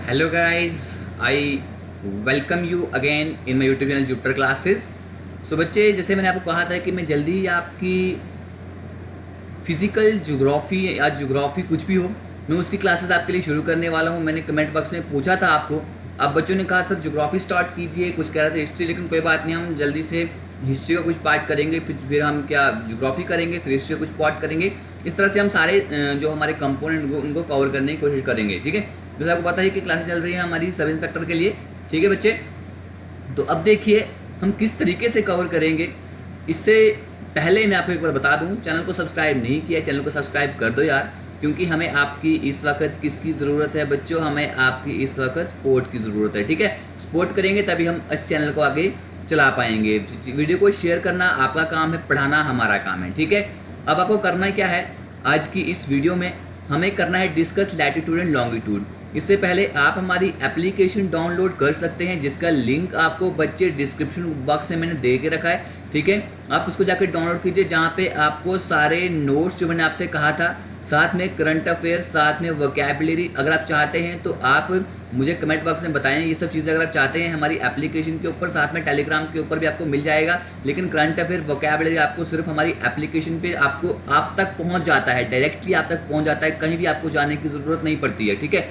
Hello guys, I welcome you again in my YouTube channel Jupiter classes. So बच्चे, जैसे मैंने आपको कहा था कि मैं जल्दी ही आपकी फिजिकल ज्योग्राफी या ज्योग्राफी कुछ भी हो, मैं उसकी क्लासेस आपके लिए शुरू करने वाला हूँ। मैंने कमेंट बॉक्स में पूछा था आपको, अब बच्चों ने कहा सर ज्योग्राफी स्टार्ट कीजिए, कुछ कह रहे थे हिस्ट्री, लेकिन कोई बात नहीं, हम जल्दी से हिस्ट्री का कुछ पार्ट करेंगे, फिर हम क्या ज्योग्राफी करेंगे, फिर हिस्ट्री का कुछ पार्ट करेंगे। इस तरह से हम सारे जो हमारे कंपोनेंट उनको कवर करने की कोशिश करेंगे। ठीक है, जैसे आपको पता है कि क्लासेस चल रही है हमारी सब इंस्पेक्टर के लिए। ठीक है बच्चे, तो अब देखिए हम किस तरीके से कवर करेंगे। इससे पहले मैं आपको एक बार बता दूं, चैनल को सब्सक्राइब नहीं किया, चैनल को सब्सक्राइब कर दो यार, क्योंकि हमें आपकी इस वक्त किसकी ज़रूरत है बच्चों, हमें आपकी इस वक्त सपोर्ट की ज़रूरत है। ठीक है, सपोर्ट करेंगे तभी हम इस चैनल को आगे चला पाएंगे। वीडियो को शेयर करना आपका काम है, पढ़ाना हमारा काम है। ठीक है, अब आपको करना क्या है, आज की इस वीडियो में हमें करना है डिस्कस लैटिट्यूड एंड लॉन्गिट्यूड। इससे पहले आप हमारी एप्लीकेशन डाउनलोड कर सकते हैं, जिसका लिंक आपको बच्चे डिस्क्रिप्शन बॉक्स में मैंने दे के रखा है। ठीक है, आप उसको जाकर डाउनलोड कीजिए, जहाँ पे आपको सारे नोट्स जो मैंने आपसे कहा था, साथ में करंट अफेयर, साथ में वोकैबुलरी, अगर आप चाहते हैं तो आप मुझे कमेंट बॉक्स में बताएं। ये सब चीज़ें अगर आप चाहते हैं हमारी एप्लीकेशन के ऊपर, साथ में टेलीग्राम के ऊपर भी आपको मिल जाएगा, लेकिन करंट अफेयर वोकैबुलरी आपको सिर्फ हमारी एप्लीकेशन पे आपको आप तक पहुंच जाता है, डायरेक्टली आप तक पहुंच जाता है, कहीं भी आपको जाने की ज़रूरत नहीं पड़ती है। ठीक है,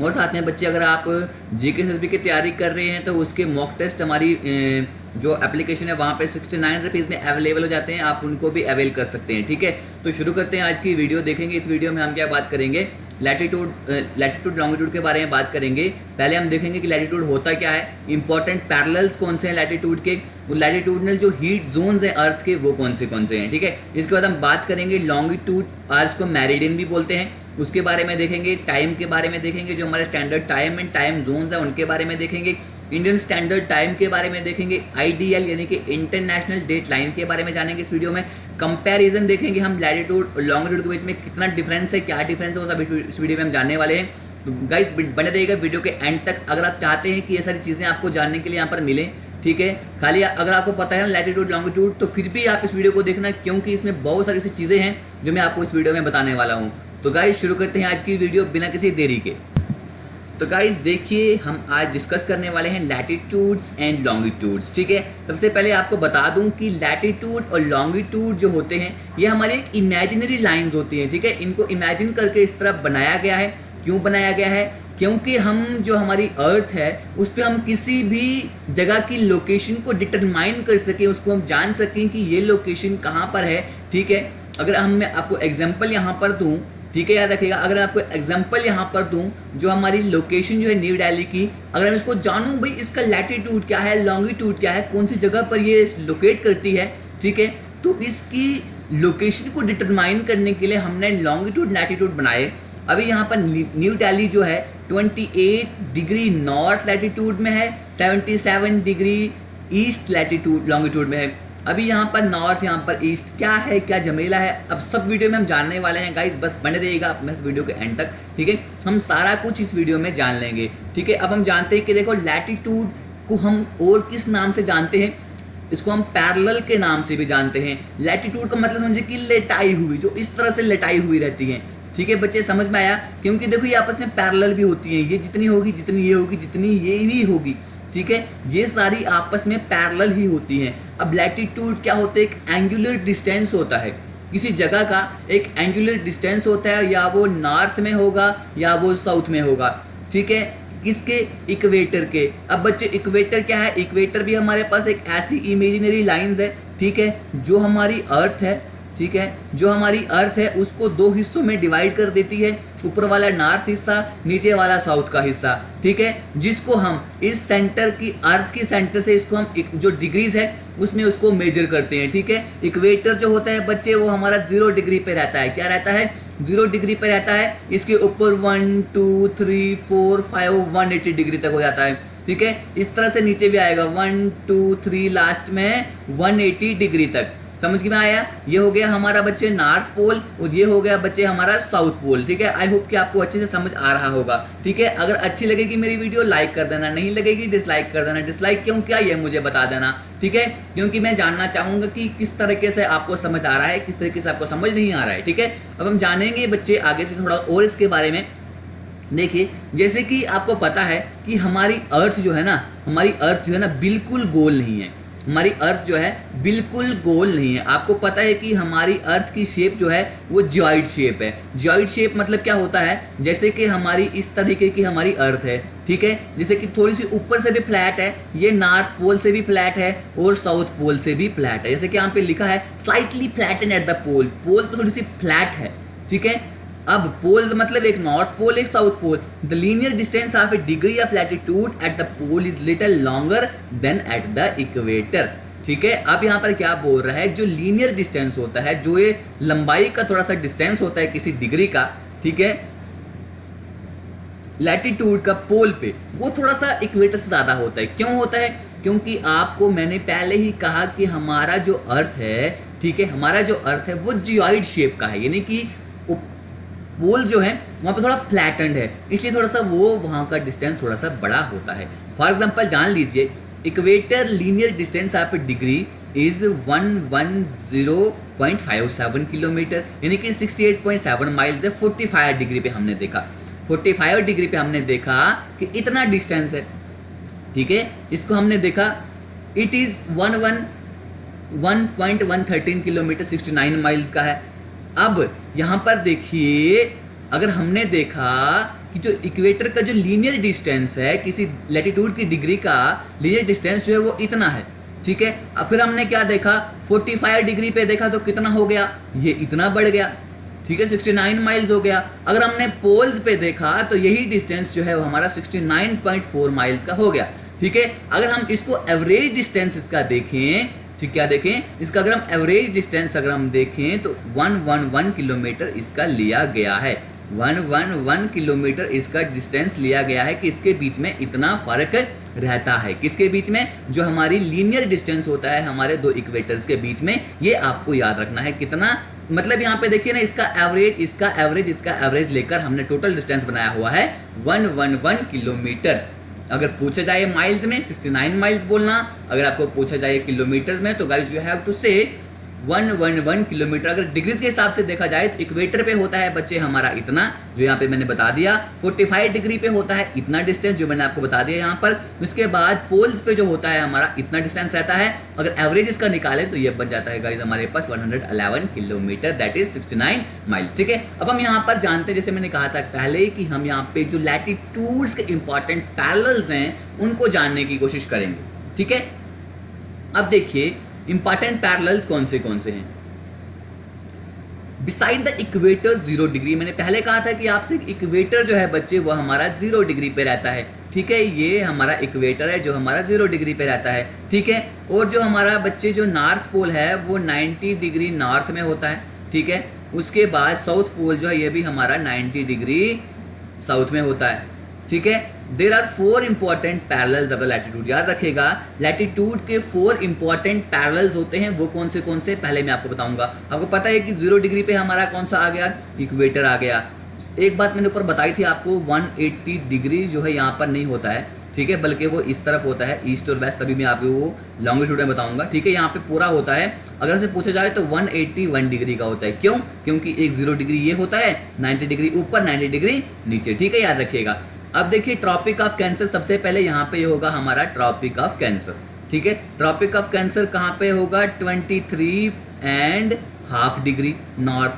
और साथ में बच्चे अगर आप जीके की तैयारी कर रहे हैं तो उसके मॉक टेस्ट हमारी जो एप्लीकेशन है वहाँ पे 69 रुपीज़ में अवेलेबल हो जाते हैं, आप उनको भी अवेल कर सकते हैं। ठीक है, तो शुरू करते हैं आज की वीडियो। देखेंगे इस वीडियो में हम क्या बात करेंगे, लैटिट्यूड लॉन्गिट्यूड के बारे में बात करेंगे। पहले हम देखेंगे कि लैटिट्यूड होता क्या है, इंपॉर्टेंट पैरेलल्स कौन से हैं लैटिट्यूड के, लैटिट्यूडनल जो हीट जोन्स हैं अर्थ के वो कौन से हैं। ठीक है, इसके बाद हम बात करेंगे लॉन्गिट्यूड, आज को मेरिडियन भी बोलते हैं, उसके बारे में देखेंगे। टाइम के बारे में देखेंगे, जो हमारे standard time and time zones हैं उनके बारे में देखेंगे। इंडियन स्टैंडर्ड टाइम के बारे में देखेंगे। आईडीएल यानी कि इंटरनेशनल डेट लाइन के बारे में जानेंगे इस वीडियो में। कंपैरिजन देखेंगे हम लैटिट्यूड और लॉन्गिट्यूड के बीच में कितना डिफरेंस है, क्या डिफरेंस है, वो सब इस वीडियो में हम जानने वाले हैं। तो गाइस बने रहिएगा वीडियो के एंड तक, अगर आप चाहते हैं कि ये सारी चीज़ें आपको जानने के लिए यहाँ पर मिलें। ठीक है, खाली अगर आपको पता है ना लैटिट्यूड लॉन्गिट्यूड, तो फिर भी आप इस वीडियो को देखना, क्योंकि इसमें बहुत सारी ऐसी चीज़ें हैं जो मैं आपको इस वीडियो में बताने वाला हूँ। तो गाइस शुरू करते हैं आज की वीडियो बिना किसी देरी के। तो गाइस देखिए, हम आज डिस्कस करने वाले हैं लैटिट्यूड्स एंड लॉन्गिट्यूड्स। ठीक है, सबसे पहले आपको बता दूं कि लैटिट्यूड और लॉन्गिट्यूड जो होते हैं ये हमारी एक इमेजिनरी लाइंस होती हैं। ठीक है, इनको इमेजिन करके इस तरह बनाया गया है। क्यों बनाया गया है, क्योंकि हम जो हमारी अर्थ है उस पर हम किसी भी जगह की लोकेशन को डिटरमाइन कर सकें, उसको हम जान सकें कि ये लोकेशन कहाँ पर है। ठीक है, अगर मैं आपको एग्जाम्पल यहाँ पर दूँ, ठीक है, याद रखिएगा, अगर आपको एग्जांपल यहाँ पर दूं, जो हमारी लोकेशन जो है न्यू दिल्ली की, अगर मैं इसको जानूं भाई इसका लैटिट्यूड क्या है, लॉन्गिट्यूड क्या है, कौन सी जगह पर ये लोकेट करती है, ठीक है, तो इसकी लोकेशन को डिटरमाइन करने के लिए हमने लॉन्गिट्यूड लैटिट्यूड बनाए। अभी यहाँ पर न्यू दिल्ली जो है 28 डिग्री नॉर्थ लैटिट्यूड में है, 77 डिग्री ईस्ट लैटिट्यूड लॉन्गिट्यूड में है। अभी यहाँ पर नॉर्थ, यहाँ पर ईस्ट, क्या है, क्या झमेला है, अब सब वीडियो में हम जानने वाले हैं गाइस, बस बने रहिएगा अपने वीडियो के एंड तक। ठीक है, हम सारा कुछ इस वीडियो में जान लेंगे। ठीक है, अब हम जानते हैं कि देखो लैटिट्यूड को हम और किस नाम से जानते हैं, इसको हम पैरेलल के नाम से भी जानते हैं। लैटिट्यूड का मतलब समझे कि लेटाई हुई, जो इस तरह से लेटाई हुई रहती है। ठीक है बच्चे, समझ में आया, क्योंकि देखो ये आपस में पैरेलल भी होती हैं, ये जितनी होगी, जितनी ये होगी, जितनी ये भी होगी। ठीक है, ये सारी आपस में पैरेलल ही होती हैं। अब लैटिट्यूड क्या होता है, एक एंगुलर डिस्टेंस होता है, किसी जगह का एक एंगुलर डिस्टेंस होता है, या वो नॉर्थ में होगा या वो साउथ में होगा। ठीक है, किसके, इक्वेटर के। अब बच्चे इक्वेटर क्या है, इक्वेटर भी हमारे पास एक ऐसी इमेजिनरी लाइंस है। ठीक है, जो हमारी अर्थ है, ठीक है, जो हमारी अर्थ है उसको दो हिस्सों में डिवाइड कर देती है, ऊपर वाला नॉर्थ हिस्सा, नीचे वाला साउथ का हिस्सा। ठीक है, जिसको हम इस सेंटर की, अर्थ की सेंटर से इसको हम जो डिग्रीज है उसमें उसको मेजर करते हैं। ठीक है, इक्वेटर जो होता है बच्चे वो हमारा 0 डिग्री पे रहता है। क्या रहता है, 0 डिग्री पे रहता है। इसके ऊपर 1 2 3 4 5 180 डिग्री तक हो जाता है। ठीक है, इस तरह से नीचे भी आएगा 1 2 3, लास्ट में 180 डिग्री तक। समझ में आया, ये हो गया हमारा बच्चे नॉर्थ पोल, और ये हो गया बच्चे हमारा साउथ पोल। ठीक है, आई होप कि आपको अच्छे से समझ आ रहा होगा। ठीक है, अगर अच्छी लगेगी मेरी वीडियो लाइक कर देना, नहीं लगेगी डिसलाइक कर देना। डिसलाइक क्यों किया ये मुझे बता देना। ठीक है, क्योंकि मैं जानना चाहूंगा कि किस तरीके से आपको समझ आ रहा है, किस तरीके से आपको समझ नहीं आ रहा है। ठीक है, अब हम जानेंगे बच्चे आगे से थोड़ा और इसके बारे में देखिए जैसे कि आपको पता है कि हमारी अर्थ जो है ना, हमारी अर्थ जो है ना बिल्कुल गोल नहीं है। हमारी अर्थ जो है बिल्कुल गोल नहीं है। आपको पता है कि हमारी अर्थ की शेप जो है वो जियोइड शेप है। जियोइड शेप मतलब क्या होता है, जैसे कि हमारी इस तरीके की हमारी अर्थ है, ठीक है, जैसे कि थोड़ी सी ऊपर से भी फ्लैट है, ये नॉर्थ पोल से भी फ्लैट है और साउथ पोल से भी फ्लैट है। जैसे कि यहाँ पे लिखा है स्लाइटली फ्लैटन एट द पोल, पोल तो थोड़ी सी फ्लैट है, ठीक है। अब पोल मतलब एक नॉर्थ पोल एक south pole. The linear distance of a degree of latitude at the pole is little longer than at the equator, ठीक है। अब यहाँ पर क्या बोल रहा है, जो लीनियर डिस्टेंस होता है, जो ये लंबाई का थोड़ा सा डिस्टेंस होता है किसी डिग्री का, ठीक है, लैटिट्यूड का पोल पे, वो थोड़ा सा इक्वेटर से ज्यादा होता है। क्यों होता है, क्योंकि आपको मैंने पहले ही कहा कि हमारा जो अर्थ है, ठीक है, हमारा जो अर्थ है वो जियोइड शेप का है, यानी कि पोल जो है वहाँ पे थोड़ा फ्लैटेंड है, इसलिए थोड़ा सा वो वहाँ का डिस्टेंस थोड़ा सा बड़ा होता है। फॉर एग्जांपल जान लीजिए, equator linear distance of a degree is 110.57 kilometre, यानी कि 68.7 माइल्स है। 45 डिग्री पे हमने देखा, 45 डिग्री पे हमने देखा कि इतना डिस्टेंस है, ठीक है। इसको हमने देखा इट इज 1.113 किलोमीटर, 69 माइल्स का है। अब यहाँ पर देखिए, अगर हमने देखा कि जो इक्वेटर का जो लीनियर डिस्टेंस है, किसी लैटिट्यूड की डिग्री का लीनियर डिस्टेंस जो है वो इतना है, ठीक है। अब फिर हमने क्या देखा, 45 डिग्री पे देखा तो कितना हो गया, ये इतना बढ़ गया, ठीक है, 69 माइल्स हो गया। अगर हमने पोल्स पे देखा तो यही डिस्टेंस जो है वो हमारा 69.4 माइल्स का हो गया, ठीक है। अगर हम इसको एवरेज डिस्टेंस इसका देखें, ठीक, क्या देखें इसका, अगर हम एवरेज डिस्टेंस अगर हम देखें तो 111 किलोमीटर इसका लिया गया है। 111 किलोमीटर इसका डिस्टेंस लिया गया है कि इसके बीच में इतना फर्क रहता है। किसके बीच में, जो हमारी लीनियर डिस्टेंस होता है हमारे दो इक्वेटर्स के बीच में, ये आपको याद रखना है कितना। मतलब यहाँ पे देखिए ना, इसका एवरेज लेकर हमने टोटल डिस्टेंस बनाया हुआ है 111 किलोमीटर। अगर पूछा जाए माइल्स में 69 माइल्स बोलना, अगर आपको पूछा जाए किलोमीटर्स में तो गाइस यू हैव टू से 111 किलोमीटर। अगर डिग्रीज के हिसाब से देखा जाए तो इक्वेटर पे होता है बच्चे हमारा इतना, जो यहाँ पे मैंने बता दिया। 45 डिग्री पे होता है इतना डिस्टेंस, जो मैंने आपको बता दिया यहाँ पर। उसके बाद पोल्स पे जो होता है हमारा इतना डिस्टेंस रहता है। अगर एवरेज इसका निकाले तो ये बन जाता है गाइस हमारे पास 111 किलोमीटर, दैट इज 69 माइल्स, ठीक है। अब हम यहाँ पर जानते हैं, जैसे मैंने कहा था पहले, कि हम यहाँ पे जो लैटिट्यूड्स के इंपॉर्टेंट पैरेलल्स हैं उनको जानने की कोशिश करेंगे, ठीक है। अब देखिए इंपॉर्टेंट पैरेलल्स कौन से हैं। बिसाइड द इक्वेटर 0 डिग्री, मैंने पहले कहा था कि आपसे इक्वेटर जो है बच्चे वो हमारा 0 डिग्री पे रहता है, ठीक है। ये हमारा इक्वेटर है जो हमारा 0 डिग्री पे रहता है, ठीक है। और जो हमारा बच्चे जो नॉर्थ पोल है वो 90 डिग्री नॉर्थ में होता है, ठीक है। उसके बाद साउथ पोल जो है ये भी हमारा 90 डिग्री साउथ में होता है, ठीक है। There are 4 important parallels of the latitude, याद रखेगा लैटिट्यूड के 4 इंपॉर्टेंट पैरेलल्स होते हैं। वो कौन से पहले मैं आपको बताऊंगा। आपको पता है कि 0 डिग्री पे हमारा कौन सा आ गया, इक्वेटर आ गया। एक बात मैंने ऊपर बताई थी आपको, 180 डिग्री जो है यहाँ पर नहीं होता है, ठीक है, बल्कि वो इस तरफ होता है, ईस्ट और वेस्ट। तभी मैं आपको वो लॉन्गिट्यूड में बताऊंगा, ठीक है। यहाँ पे पूरा होता है, अगर से पूछा जाए तो 181 डिग्री का होता है। क्यों, क्योंकि एक 0 डिग्री ये होता है, 90 डिग्री ऊपर 90 डिग्री नीचे, ठीक है, याद रखिएगा। अब देखिए ट्रॉपिक ऑफ कैंसर, सबसे पहले यहाँ पे होगा हमारा ट्रॉपिक ऑफ कैंसर, ठीक है। ट्रॉपिक ऑफ कैंसर कहाँ पे होगा, 23.5 डिग्री नॉर्थ,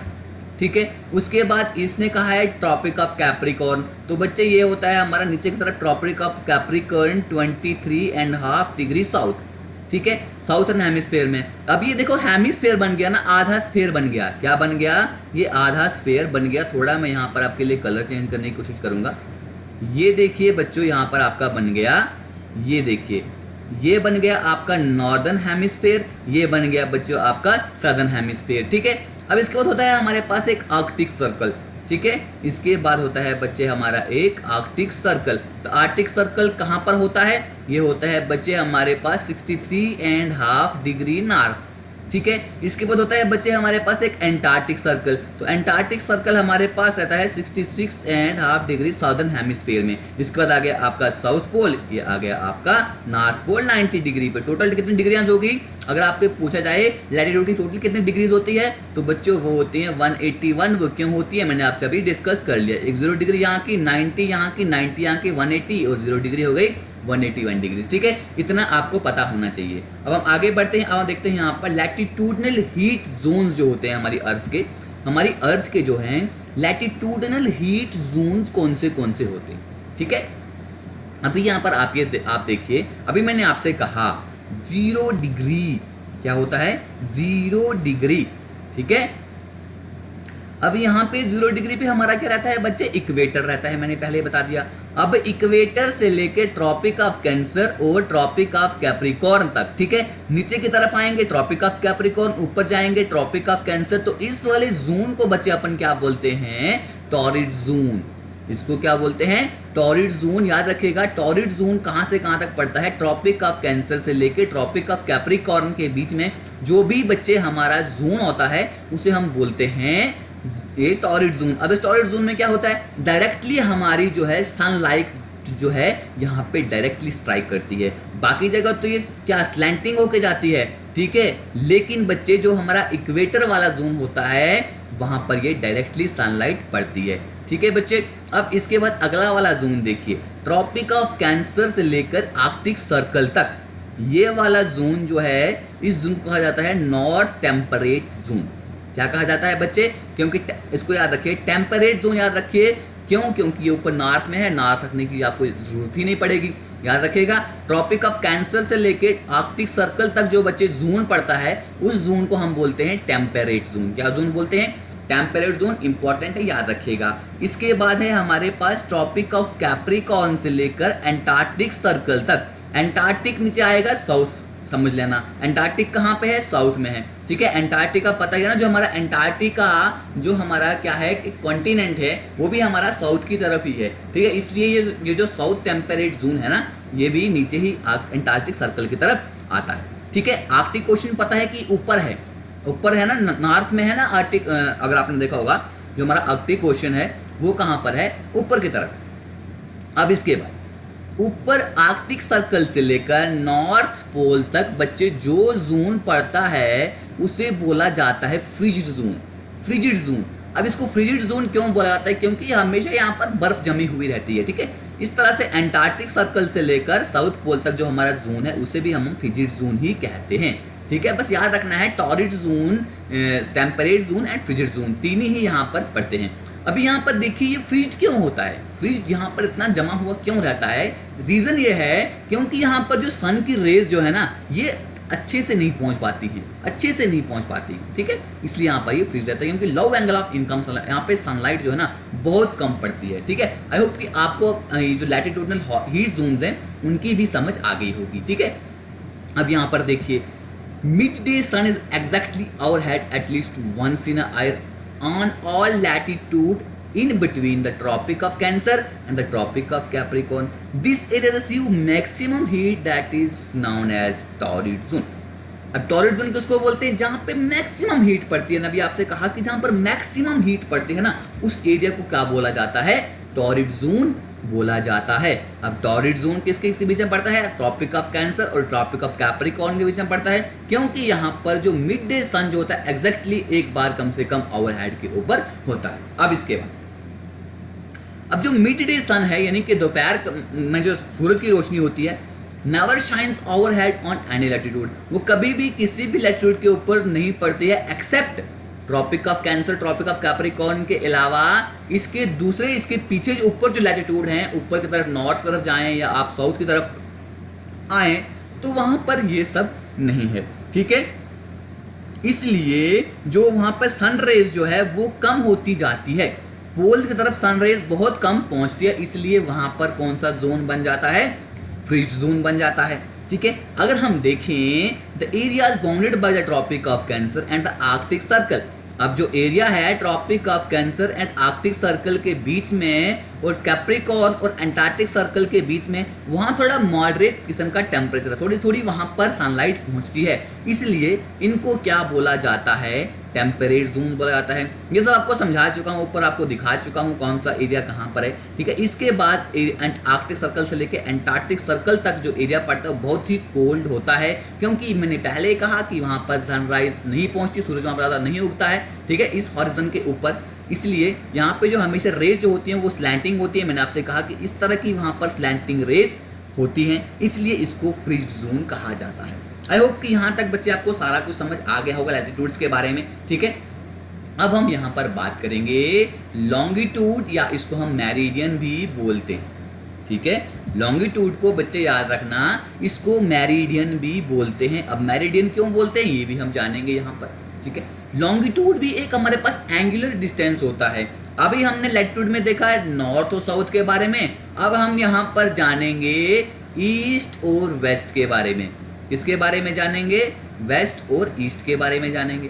ठीक है। उसके बाद इसने कहा है ट्रॉपिक ऑफ कैप्रिकॉर्न, तो बच्चे ये होता है हमारा नीचे की तरफ tropic of Capricorn 23.5 degree south, ठीक है, साउथर्न हेमिस्फीयर में। अब ये देखो हेमिस्फीयर बन गया ना, आधा स्फीयर बन गया। क्या बन गया, ये आधा स्फीयर बन गया। थोड़ा मैं यहाँ पर आपके लिए कलर चेंज करने की कोशिश करूंगा। ये देखिए बच्चों यहाँ पर आपका बन गया, ये देखिए ये बन गया आपका नॉर्दर्न हेमिस्फीयर, ये बन गया बच्चों आपका सदर्न हेमिस्फीयर, ठीक है। अब इसके बाद होता है हमारे पास एक आर्कटिक सर्कल, ठीक है। इसके बाद होता है बच्चे हमारा एक आर्कटिक सर्कल। तो आर्कटिक सर्कल कहाँ पर होता है, ये होता है बच्चे हमारे पास 63.5 डिग्री नॉर्थ, ठीक है। इसके बाद होता है बच्चे हमारे पास एक एंटार्क्टिक सर्कल। तो एंटार्क्टिक सर्कल हमारे पास रहता है 66.5 डिग्री साउदर्न हेमिस्फीयर में। इसके बाद आ गया आपका साउथ पोल, ये आ गया आपका नॉर्थ पोल 90 डिग्री पे। टोटल कितनी डिग्रियां होगी? अगर आपसे पूछा जाए लैटिट्यूड की टोटल कितनी डिग्रीज होती है, तो बच्चों वो होती है 181। वो क्यों होती है मैंने आपसे अभी डिस्कस कर लिया। एक 0 डिग्री यहाँ की, 90 यहाँ की, 90 यहाँ की, 180 और 0 डिग्री हो गई 181 डिग्री। ठीक है, इतना आपको पता होना चाहिए। अब हम आगे बढ़ते हैं। अब देखते हैं यहाँ पर लैटिट्यूडनल हीट जोन्स जो होते हैं हमारी अर्थ के जो हैं लैटिट्यूडनल हीट जोन्स कौन से होते हैं। ठीक है, अभी यहाँ पर आप देखिए, अभी मैंने आपसे कहा 0 डिग्री क्या होता है? 0 डिग्री। ठीक है, अब यहाँ पे 0 डिग्री पे हमारा क्या रहता है बच्चे? इक्वेटर रहता है, मैंने पहले बता दिया। अब इक्वेटर से लेके ट्रॉपिक ऑफ कैंसर और ट्रॉपिक ऑफ कैप्रिकॉर्न तक, ठीक है, नीचे की तरफ आएंगे ट्रॉपिक ऑफ कैप्रिकॉर्न, ऊपर जाएंगे ट्रॉपिक ऑफ कैंसर। तो इस वाले जोन को बच्चे अपन क्या बोलते हैं? Torrid zone. इसको क्या बोलते हैं? Torrid zone. याद रखिएगा, टॉरिड जोन कहां से कहां तक पड़ता है? ट्रॉपिक ऑफ कैंसर से लेके ट्रॉपिक ऑफ कैप्रिकॉर्न के बीच में जो भी बच्चे हमारा जोन होता है उसे हम बोलते हैं ये टॉरिड जोन। अब इस टॉरिड जोन में क्या होता है? डायरेक्टली हमारी जो है सनलाइट जो है यहाँ पे डायरेक्टली स्ट्राइक करती है। बाकी जगह तो ये क्या स्लैंटिंग होके जाती है, ठीक है, लेकिन बच्चे जो हमारा इक्वेटर वाला जोन होता है वहां पर ये डायरेक्टली सनलाइट पड़ती है। ठीक है बच्चे, अब इसके बाद अगला वाला जोन देखिए, ट्रॉपिक ऑफ कैंसर से लेकर आर्कटिक सर्कल तक। ये वाला जोन जो है, इस जोन को कहा जाता है नॉर्थ टेम्परेट जोन। क्या कहा जाता है बच्चे? क्योंकि इसको याद रखिए, टेम्परेट जोन याद रखिए। क्यों? क्योंकि ये ऊपर नॉर्थ में है, नॉर्थ रखने की आपको जरूरत ही नहीं पड़ेगी। याद रखिएगा, ट्रॉपिक ऑफ कैंसर से लेके आर्कटिक सर्कल तक जो बच्चे जोन पड़ता है उस जोन को हम बोलते हैं टेम्परेट जोन। क्या जोन बोलते हैं? Temperate zone. इंपॉर्टेंट है, याद रखिएगा। इसके बाद है हमारे पास ट्रॉपिक ऑफ कैप्रिकॉर्न से लेकर एंटार्क्टिक सर्कल तक। एंटार्क्टिक नीचे आएगा साउथ, समझ लेना। एंटार्क्टिक कहाँ पे है? साउथ में है। ठीक है, एंटार्क्टिका पता है ना, जो हमारा एंटार्क्टिका जो हमारा क्या है कॉन्टिनेंट है वो भी हमारा साउथ की तरफ ही है। ठीक है, इसलिए ये जो साउथ टेम्परेट जोन है ना, ये भी नीचे ही एंटार्क्टिक सर्कल की तरफ आता है। ठीक है, आर्कटिक क्वेश्चन पता है कि ऊपर है ना, नॉर्थ में है ना आर्कटिक। अगर आपने देखा होगा जो हमारा आर्कटिक क्वेश्चन है वो कहाँ पर है? ऊपर की तरफ। अब इसके बाद ऊपर आर्कटिक सर्कल से लेकर नॉर्थ पोल तक बच्चे जो जोन पड़ता है उसे बोला जाता है फ्रिजिड जोन। Frigid zone. अब इसको फ्रिजिड जोन क्यों बोला जाता है? क्योंकि हमेशा यहाँ पर बर्फ जमी हुई रहती है। ठीक है, इस तरह से एंटार्क्टिक सर्कल से लेकर साउथ पोल तक जो हमारा जोन है उसे भी हम फ्रिजिड जोन ही कहते हैं। ठीक है, बस याद रखना है torrid zone, temperate zone and frigid zone, तीन ही यहाँ पर पड़ते हैं। अभी यहाँ पर देखिए ये फ्रीज क्यों होता है? फ्रीज यहाँ पर इतना जमा हुआ क्यों रहता है? रीजन ये है क्योंकि यहाँ पर जो सन की रेज जो है ना, ये अच्छे से नहीं पहुंच पाती। ठीक है, इसलिए यहाँ पर ये फ्रीज रहता है, क्योंकि लो एंगल ऑफ इनकम यहाँ पे सनलाइट जो है ना बहुत कम पड़ती है। ठीक है, आई होप कि आपको ये जो लैटिट्यूडनल हीट जोन्स हैं उनकी भी समझ आ गई होगी। ठीक है, अब यहाँ पर देखिए, midday sun is exactly overhead at least once in a year on all latitude in between the Tropic of Cancer and the Tropic of Capricorn. This area receive maximum heat that is known as torrid zone. अब torrid zone किसको बोलते हैं? जहां पे maximum heat पड़ती है ना, अभी आपसे कहा कि जहां पर मैक्सिमम हीट पड़ती है ना, उस एरिया को क्या बोला जाता है? टॉरिड जोन बोला जाता है। अब टॉरिड जोन किसके बीच में पड़ता है? ट्रॉपिक ऑफ कैंसर और ट्रॉपिक ऑफ कैप्रिकॉर्न के बीच में पड़ता है, क्योंकि यहाँ पर जो मिड डे सन जो होता है एग्जैक्टली एक बार कम से कम ओवरहेड के ऊपर होता है। अब इसके बाद अब जो मिड डे सन है, यानी कि दोपहर में जो सूरज की रोशनी होती है, never shines overhead on any latitude, वो कभी भी किसी भी लैटिट्यूड के ऊपर नहीं पड़ती है except tropic of Cancer, tropic of Capricorn के अलावा इसके दूसरे, इसके पीछे जो ऊपर जो लैटिट्यूड हैं, ऊपर की तरफ नॉर्थ तरफ जाएं या आप साउथ की तरफ आए तो वहां पर ये सब नहीं है। ठीक है, इसलिए जो वहां पर सन रेज जो है वो कम होती जाती है, पोल की तरफ सन रेज बहुत कम पहुंचती है, इसलिए वहां पर कौन सा जोन बन जाता है? फ्रीज जोन बन जाता है। ठीक है, अगर हम देखें the areas bounded by the tropic of Cancer and the Arctic circle. अब जो एरिया है tropic of Cancer and Arctic circle के बीच में और कैप्रिकॉर्न और एंटार्क्टिक सर्कल के बीच में, वहाँ थोड़ा मॉडरेट किस्म का टेम्परेचर है, थोड़ी थोड़ी वहाँ पर सनलाइट पहुँचती है, इसलिए इनको क्या बोला जाता है, टेम्परेट जोन बोला जाता है। ये सब आपको समझा चुका हूँ, ऊपर आपको दिखा चुका हूँ कौन सा एरिया कहाँ पर है, ठीक है। इसके बाद आर्कटिक सर्कल से लेकर एंटार्क्टिक सर्कल तक जो एरिया पड़ता है वो बहुत ही कोल्ड होता है, क्योंकि मैंने पहले कहा कि वहाँ पर सनराइज नहीं पहुँचती, सूरज वहाँ पर ज़्यादा नहीं उगता है, ठीक है, इस हॉरिजन के ऊपर। इसलिए यहाँ पे जो हमेशा रेज जो होती हैं वो स्लैंटिंग होती है। मैंने आपसे कहा कि इस तरह की वहाँ पर स्लैंटिंग रेज होती हैं, इसलिए इसको फ्रीज जोन कहा जाता है। आई होप कि यहाँ तक बच्चे आपको सारा कुछ समझ आ गया होगा लैटिट्यूड्स के बारे में, ठीक है। अब हम यहाँ पर बात करेंगे लॉन्गिट्यूड, या इसको हम मेरिडियन भी बोलते हैं, ठीक है। लॉन्गिट्यूड को बच्चे याद रखना, इसको मेरिडियन भी बोलते हैं। अब मेरिडियन क्यों बोलते हैं ये भी हम जानेंगे यहाँ पर, ठीक है। लॉन्गिट्यूड भी एक हमारे पास एंगुलर डिस्टेंस होता है। अभी हमने लैटिट्यूड में देखा है नॉर्थ और साउथ के बारे में, अब हम यहाँ पर जानेंगे ईस्ट और वेस्ट के बारे में। किसके बारे में जानेंगे, वेस्ट और ईस्ट के बारे में जानेंगे,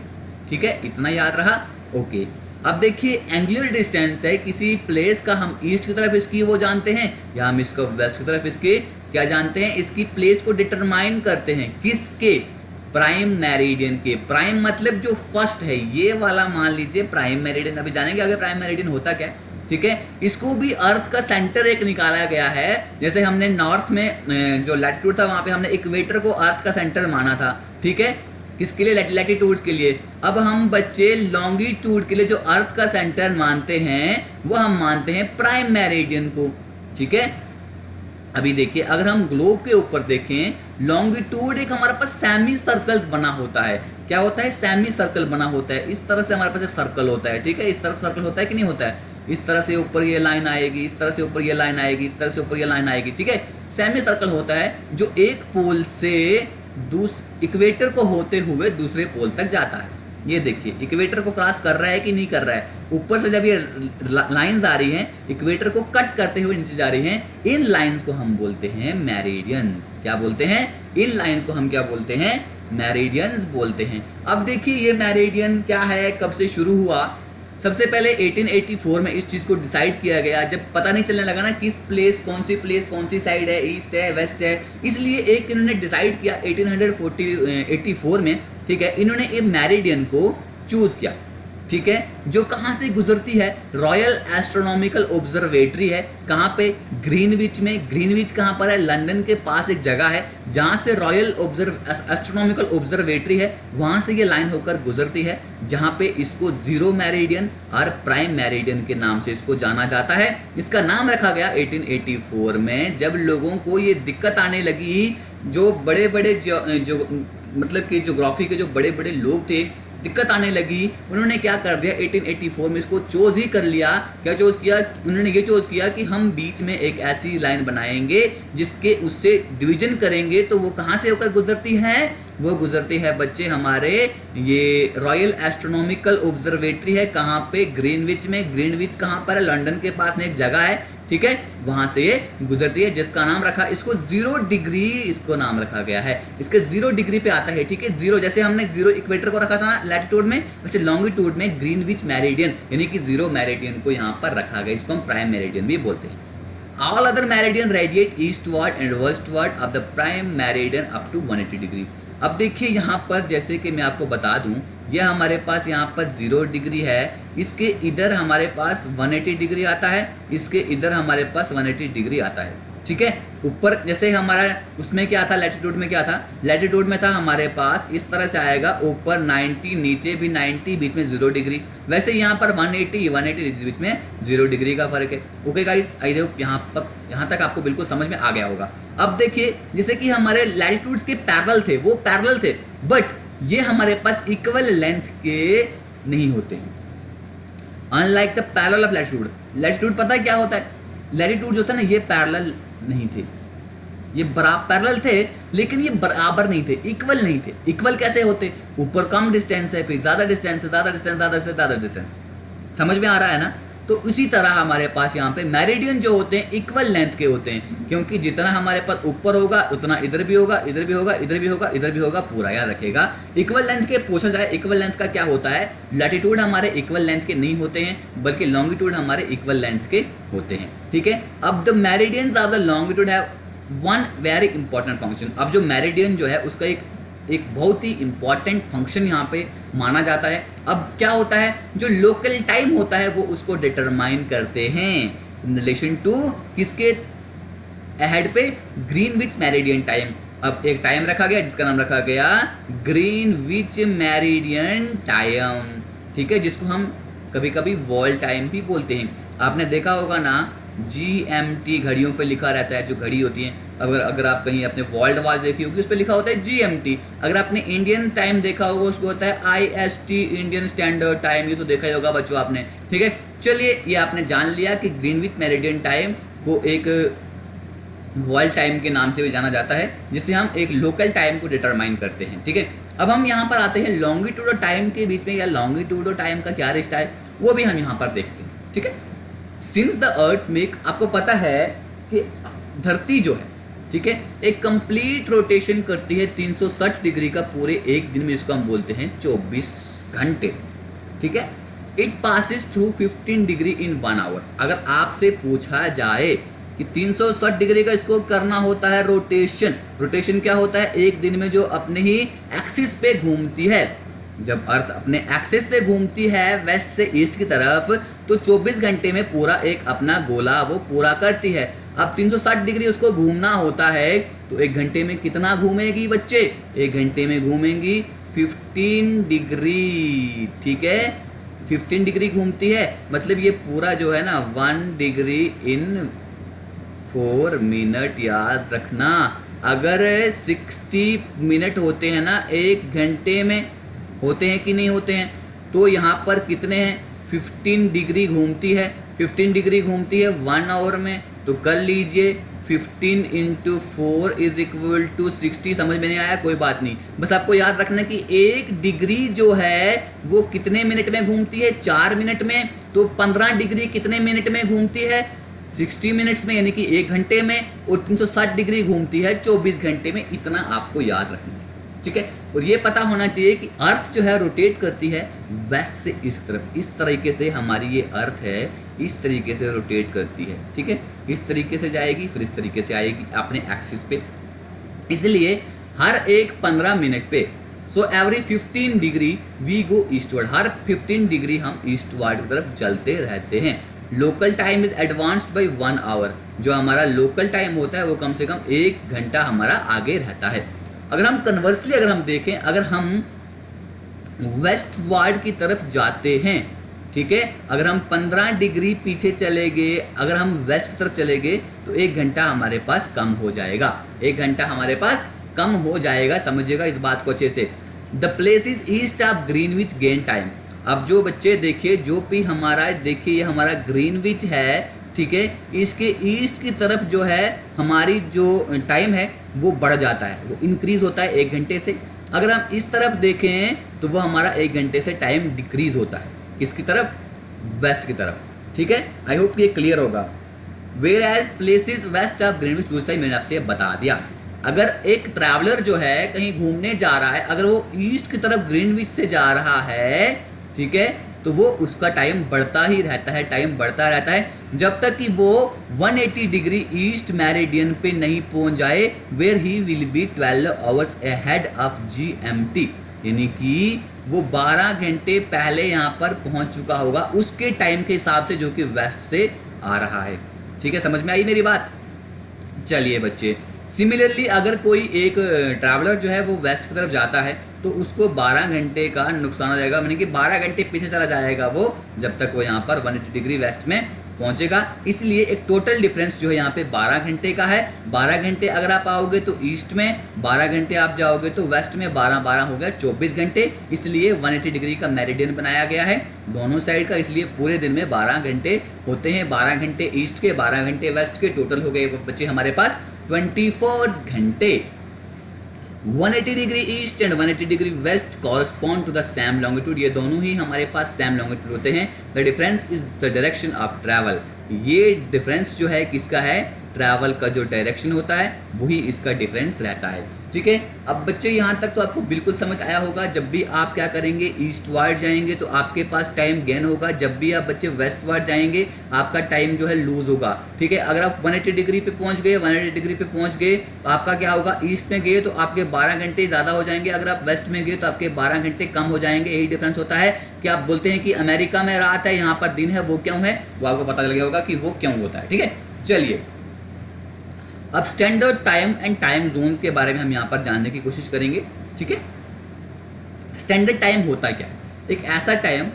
ठीक है। इतना याद रहा, ओके। अब देखिए एंगुलर डिस्टेंस है किसी प्लेस का, हम ईस्ट की तरफ इसकी वो जानते हैं, या हम इसको वेस्ट की तरफ इसके क्या जानते हैं, इसकी प्लेस को डिटरमाइन करते हैं किसके, प्राइम मेरिडियन के। प्राइम मतलब जो फर्स्ट है, ये वाला मान लीजिए प्राइम मेरिडियन। अभी जानेंगे आगे प्राइम मेरिडियन होता क्या है, ठीक है। इसको भी अर्थ का सेंटर एक निकाला गया है, जैसे हमने नॉर्थ में जो लैटिट्यूड था वहां पे हमने इक्वेटर को अर्थ का सेंटर माना था, ठीक है, किसके लिए, लैटिट्यूड के लिए। अब हम बच्चे लॉन्गिट्यूड के लिए जो अर्थ का सेंटर मानते हैं वो हम मानते हैं प्राइम मेरिडियन को, ठीक है। अभी देखिए अगर हम ग्लोब के ऊपर देखें, लॉन्गिट्यूड एक हमारे पास सेमी सर्कल्स बना होता है। क्या होता है, सेमी सर्कल बना होता है। इस तरह से हमारे पास एक सर्कल होता है, ठीक है, इस तरह सर्कल होता है कि नहीं होता है, इस तरह से ऊपर ये लाइन आएगी, इस तरह से ऊपर ये लाइन आएगी, इस तरह से ऊपर ये लाइन आएगी, ठीक है। सेमी सर्कल होता है जो एक पोल से इक्वेटर को होते हुए दूसरे पोल तक जाता है। ये देखिए इक्वेटर को क्रॉस कर रहा है कि नहीं कर रहा है, ऊपर से जब ये लाइंस आ रही हैं इक्वेटर को कट करते हुए नीचे जा रही हैं, इन लाइंस को हम बोलते हैं मेरिडियंस। क्या बोलते हैं, इन लाइंस को हम क्या बोलते हैं, मेरिडियंस बोलते हैं। अब देखिए ये मेरिडियन क्या है, कब से शुरू हुआ। सबसे पहले 1884 में इस चीज़ को डिसाइड किया गया, जब पता नहीं चलने लगा ना किस प्लेस कौन सी साइड है, ईस्ट है वेस्ट है, इसलिए एक इन्होंने डिसाइड किया 1884 में, ठीक है, इन्होंने एक मेरिडियन को चूज किया, ठीक है, जो कहाँ से गुजरती है, रॉयल एस्ट्रोनॉमिकल ऑब्जर्वेटरी है, कहाँ पे, ग्रीनविच में। ग्रीनविच कहाँ पर है, लंदन के पास एक जगह है जहाँ से रॉयल एस्ट्रोनॉमिकल ऑब्जर्वेटरी है, वहाँ से ये लाइन होकर गुजरती है, जहाँ पे इसको जीरो मेरिडियन और प्राइम मेरिडियन के नाम से इसको जाना जाता है। इसका नाम रखा गया 1884 में, जब लोगों को ये दिक्कत आने लगी, जो बड़े बड़े जो मतलब कि ज्योग्राफी के जो बड़े बड़े लोग थे, दिक्कत आने लगी, उन्होंने क्या कर दिया 1884 में इसको चोज ही कर लिया। क्या चोज किया, उन्होंने ये चोज किया कि हम बीच में एक ऐसी लाइन बनाएंगे जिसके उससे डिवीजन करेंगे, तो वो कहाँ से होकर गुजरती है, वो गुजरती है बच्चे हमारे ये रॉयल एस्ट्रोनॉमिकल ऑब्जर्वेटरी है, कहाँ पे, ग्रीनविच में। ग्रीनविच कहाँ पर है, लंदन के पास में एक जगह है, ठीक है, वहां से ये गुजरती है, जिसका नाम रखा, इसको 0 डिग्री इसको नाम रखा गया है, इसके 0 डिग्री पे आता है, ठीक है। 0 जैसे हमने 0 इक्वेटर को रखा था लैटिट्यूड में, वैसे लॉन्गिट्यूड में ग्रीनविच मेरिडियन यानी कि 0 मेरिडियन को यहाँ पर रखा गया, इसको हम प्राइम मेरिडियन भी बोलते हैं। All other meridian radiate eastward and westward of the prime meridian up to 180 degree. अब देखिए यहाँ पर जैसे कि मैं आपको बता दूं, यह हमारे पास यहाँ पर 0 डिग्री है, इसके इधर हमारे पास 180 डिग्री आता है, इसके इधर हमारे पास 180 डिग्री आता है, ठीक है। ऊपर जैसे हमारा उसमें क्या था, लैटिट्यूड में क्या था, लैटिट्यूड में था हमारे पास इस तरह से आएगा, ऊपर 90, नीचे भी 90, बीच में 0 डिग्री। वैसे यहाँ पर 180 बीच में 0 डिग्री का फर्क है। ओके गाइस, आई होप यहाँ तक आपको बिल्कुल समझ में आ गया होगा। अब देखिए जैसे कि हमारे लैटिट्यूड्स के पैरेलल थे, वो पैरेलल थे, बट ये हमारे पास इक्वल लेंथ के नहीं होते हैं, unlike the parallel of latitude. Latitude पता है क्या होता है, लैटिट्यूड जो था ना ये पैरेलल नहीं थे, ये पैरेलल थे लेकिन ये बराबर नहीं थे, इक्वल नहीं थे। इक्वल कैसे होते, ऊपर कम डिस्टेंस है, फिर ज्यादा डिस्टेंस है, ज्यादा डिस्टेंस, ज्यादा डिस्टेंस, ज्यादा डिस्टेंस। समझ में आ रहा है ना। तो उसी तरह हमारे पास यहाँ पे मेरिडियन जो होते हैं इक्वल लेंथ के होते हैं, क्योंकि जितना हमारे पास ऊपर होगा उतना इधर भी होगा, इधर भी होगा, इधर भी होगा, इधर भी होगा, पूरा याद रखेगा। इक्वल लेंथ के पूछा जाए, इक्वल लेंथ का क्या होता है, लैटिट्यूड हमारे इक्वल लेंथ के नहीं होते हैं बल्कि लॉन्गिट्यूड हमारे इक्वल लेंथ के होते हैं, ठीक है। अब the meridians of the longitude have one very important function. अब जो मेरिडियन जो है उसका एक बहुत ही इंपॉर्टेंट फंक्शन यहाँ पे माना जाता है। अब क्या होता है, जो लोकल टाइम होता है वो उसको डिटरमाइन करते हैं इन रिलेशन टू किसके अहेड पे, ग्रीनविच मेरिडियन टाइम। अब एक टाइम रखा गया जिसका नाम रखा गया ग्रीनविच मेरिडियन टाइम, ठीक है, जिसको हम कभी कभी वॉल टाइम भी बोलते हैं। आपने देखा होगा ना GMT घड़ियों पे लिखा रहता है, जो घड़ी होती है, अगर आप कहीं अपने वर्ल्ड वॉच देखी होगी उस पर लिखा होता है GMT। अगर आपने इंडियन टाइम देखा होगा उसको होता है IST, इंडियन स्टैंडर्ड टाइम। ये तो देखा ही होगा बच्चों आपने, ठीक है। चलिए ये आपने जान लिया कि ग्रीनविच मेरिडियन टाइम को एक वर्ल्ड टाइम के नाम से भी जाना जाता है, जिससे हम एक लोकल टाइम को डिटरमाइन करते हैं, ठीक है। अब हम यहाँ पर आते हैं लॉन्गिट्यूड टाइम के बीच में, या लॉन्गिट्यूड टाइम का क्या रिश्ता है वो भी हम यहाँ पर देखते हैं, ठीक है। सिंस द अर्थ मेक, आपको पता है कि धरती जो है, ठीक है, एक कंप्लीट रोटेशन करती है 360 डिग्री का पूरे एक दिन में, जिसको हम बोलते हैं 24 घंटे, ठीक है। It passes through 15 degree in 1 hour. अगर आपसे पूछा जाए कि 360 डिग्री का इसको करना होता है रोटेशन, रोटेशन क्या होता है, एक दिन में जो अपने ही एक्सिस पे घूमती है। जब अर्थ अपने एक्सिस पे घूमती है वेस्ट से ईस्ट की तरफ, तो 24 घंटे में पूरा एक अपना गोला वो पूरा करती है। अब 360 डिग्री उसको घूमना होता है, तो एक घंटे में कितना घूमेगी बच्चे, एक घंटे में घूमेंगी 15 डिग्री, ठीक है, 15 डिग्री घूमती है। मतलब ये पूरा जो है ना 1 डिग्री इन 4 मिनट, याद रखना। अगर 60 मिनट होते हैं ना एक घंटे में, होते हैं कि नहीं होते हैं, तो यहाँ पर कितने हैं, 15 डिग्री घूमती है, 15 डिग्री घूमती है 1 आवर में। तो कर लीजिए 15 × 4 इज इक्वल टू 60। समझ में नहीं आया, कोई बात नहीं, बस आपको याद रखना कि 1 डिग्री जो है वो कितने मिनट में घूमती है, 4 मिनट में। तो 15 डिग्री कितने मिनट में घूमती है, 60 मिनट्स में, यानी कि 1 घंटे में। और 360 डिग्री घूमती है 24 घंटे में। इतना आपको याद रखना है, ठीक है। और ये पता होना चाहिए कि अर्थ जो है रोटेट करती है वेस्ट से ईस्ट तरफ। इस तरीके से हमारी ये अर्थ है, इस तरीके से रोटेट करती है, ठीक है। इस तरीके से जाएगी, फिर इस तरीके से आएगी अपने एक्सिस पे। इसलिए हर एक 15 मिनट पे, so every 15 degree we go eastward, हर 15 डिग्री हम ईस्टवर्ड की तरफ चलते रहते हैं। Local time is advanced by 1 hour. जो हमारा लोकल टाइम होता है वो कम से कम 1 घंटा हमारा आगे रहता है। अगर हम कन्वर्सली अगर हम देखें, अगर हम वेस्ट वार्ड की तरफ जाते हैं, ठीक है, अगर हम 15 डिग्री पीछे चले गए, अगर हम वेस्ट की तरफ चले गए, तो 1 घंटा हमारे पास कम हो जाएगा, 1 घंटा हमारे पास कम हो जाएगा। समझिएगा इस बात को अच्छे से। The place is east of Greenwich gain time. अब जो बच्चे देखिए, जो भी हमारा देखिए ये हमारा ग्रीनविच है, ठीक है, इसके ईस्ट की तरफ जो है हमारी जो टाइम है वो बढ़ जाता है, वो इंक्रीज होता है 1 घंटे से। अगर हम इस तरफ देखें तो वो हमारा 1 घंटे से टाइम डिक्रीज होता है, किसकी तरफ, वेस्ट की तरफ, ठीक है। आई होप ये क्लियर होगा। Whereas places west of Greenwich दूसरा मैंने आपसे बता दिया। अगर एक ट्रैवलर जो है कहीं घूमने जा रहा है, अगर वो ईस्ट की तरफ ग्रीनविच से जा रहा है, ठीक है, तो वो उसका टाइम बढ़ता ही रहता है, टाइम बढ़ता रहता है जब तक कि वो 180 डिग्री ईस्ट मेरिडियन पे नहीं पहुंच जाए, where he will be 12 hours ahead of GMT। यानी कि वो 12 घंटे पहले यहाँ पर पहुंच चुका होगा उसके टाइम के हिसाब से, जो कि वेस्ट से आ रहा है, ठीक है। समझ में आई मेरी बात। चलिए बच्चे, सिमिलरली अगर कोई एक ट्रैवलर जो है वो वेस्ट की तरफ जाता है तो उसको 12 घंटे का नुकसान हो जाएगा, यानी कि 12 घंटे पीछे चला जाएगा वो, जब तक वो यहाँ पर 180 डिग्री वेस्ट में पहुंचेगा। इसलिए एक टोटल डिफरेंस जो है यहाँ पे 12 घंटे का है। 12 घंटे अगर आप आओगे तो ईस्ट में, 12 घंटे आप जाओगे तो वेस्ट में, 12 हो गया 24 घंटे। इसलिए 180 डिग्री का मेरिडियन बनाया गया है दोनों साइड का। इसलिए पूरे दिन में 12 घंटे होते हैं, 12 घंटे ईस्ट के, 12 घंटे वेस्ट के। टोटल हो गए बच्चे हमारे पास 24 घंटे। 180 degree east and 180 degree west correspond to the same longitude, ये दोनों ही हमारे पास सेम लॉन्गिट्यूड होते हैं। The difference is the direction of travel, ये डिफरेंस जो है किसका है, ट्रैवल का जो डायरेक्शन होता है वही इसका डिफरेंस रहता है। ठीक है, अब बच्चे यहाँ तक तो आपको बिल्कुल समझ आया होगा। जब भी आप क्या करेंगे, ईस्ट वार्ड जाएंगे तो आपके पास टाइम गेन होगा, जब भी आप बच्चे वेस्ट वार्ड जाएंगे आपका टाइम जो है लूज होगा। ठीक है, अगर आप 180 डिग्री पे पहुँच गए, 180 डिग्री पे पहुँच गए तो आपका क्या होगा, ईस्ट में गए तो आपके 12 घंटे ज़्यादा हो जाएंगे, अगर आप वेस्ट में गए तो आपके 12 घंटे कम हो जाएंगे। यही डिफरेंस होता है कि आप बोलते हैं कि अमेरिका में रात है, यहाँ पर दिन है, वो क्यों है, वो आपको पता चल गया होगा कि वो क्यों होता है। ठीक है, चलिए अब standard time and time zones के बारे में हम यहाँ पर जानने की कोशिश करेंगे। ठीक है, स्टैंडर्ड टाइम होता क्या है, एक ऐसा टाइम